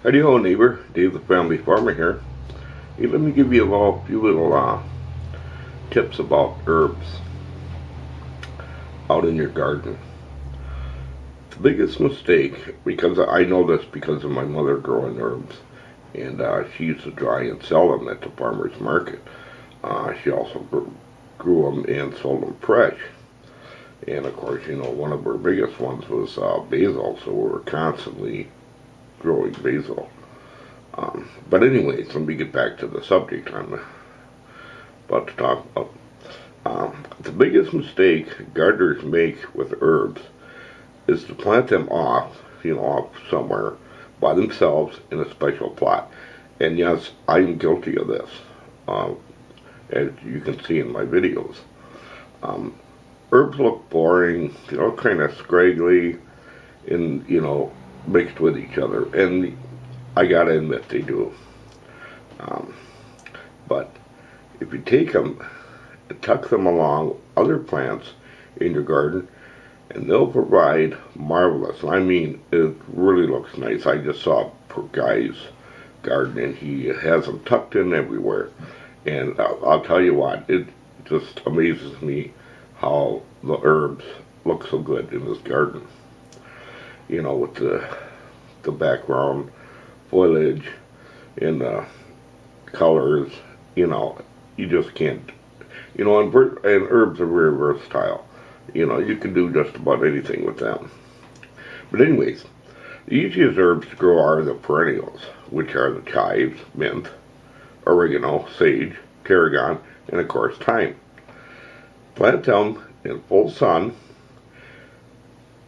Howdy ho, neighbor. Dave the Family Farmer here. Hey, let me give you a few little tips about herbs out in your garden. The biggest mistake, because I know this because of my mother growing herbs, and she used to dry and sell them at the farmer's market. She also grew them and sold them fresh. And of course, one of her biggest ones was basil, so we were constantly growing basil. But anyways, let me get back to the subject I'm about to talk about. The biggest mistake gardeners make with herbs is to plant them off somewhere by themselves in a special plot. And yes, I'm guilty of this, as you can see in my videos. Herbs look boring, kind of scraggly, and, mixed with each other. And I gotta admit they do. But if you take them and tuck them along other plants in your garden, and they'll provide marvelous. I mean, it really looks nice. I just saw a guy's garden, and he has them tucked in everywhere. And I'll tell you what, it just amazes me how the herbs look so good in this garden. With the background foliage and the colors, you just can't. And herbs are very versatile. You can do just about anything with them. But anyways, the easiest herbs to grow are the perennials, which are the chives, mint, oregano, sage, tarragon, and of course thyme. Plant them in full sun,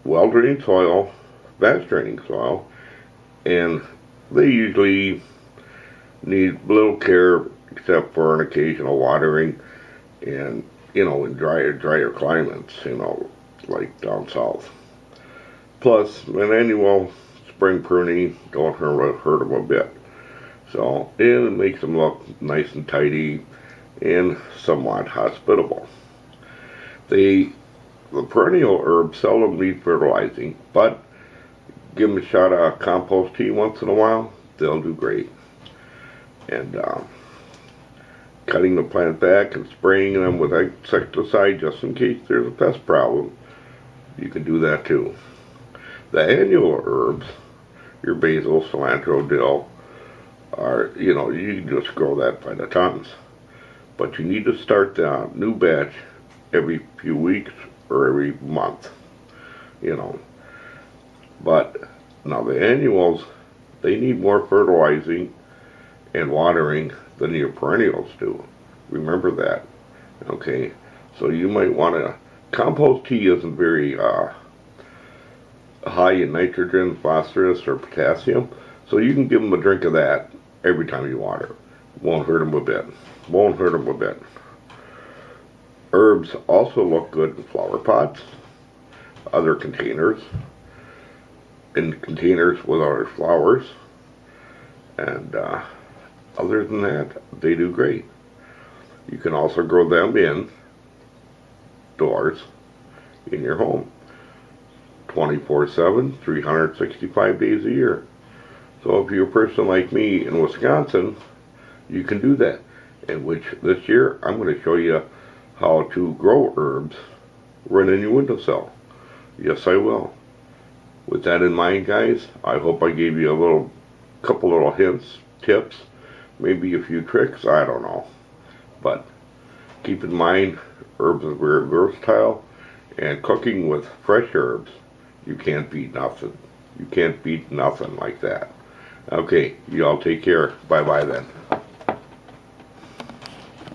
well-drained soil, fast-draining soil, and they usually need little care except for an occasional watering and, in drier climates, like down south. Plus, an annual spring pruning don't hurt them a bit. So, and it makes them look nice and tidy and somewhat hospitable. The perennial herbs seldom need fertilizing, but give them a shot of compost tea once in a while, they'll do great. And cutting the plant back and spraying them with insecticide just in case there's a pest problem, you can do that too. The annual herbs, your basil, cilantro, dill, are, you can just grow that by the tons. But you need to start the new batch every few weeks or every month, But now the annuals, they need more fertilizing and watering than your perennials do. Remember that. Okay, so you might want to. Compost tea isn't very high in nitrogen, phosphorus, or potassium, so you can give them a drink of that every time you water. Won't hurt them a bit. Won't hurt them a bit. Herbs also look good in flower pots, other containers, in containers with other flowers, and other than that, they do great. You can also grow them indoors in your home, 24/7, 365 days a year. So if you're a person like me in Wisconsin, you can do that. And which this year, I'm going to show you how to grow herbs right in your windowsill. Yes, I will. With that in mind, guys, I hope I gave you a couple little hints, tips, maybe a few tricks, I don't know. But keep in mind, herbs are very versatile, and cooking with fresh herbs, you can't beat nothing. You can't beat nothing like that. Okay, y'all take care. Bye-bye then.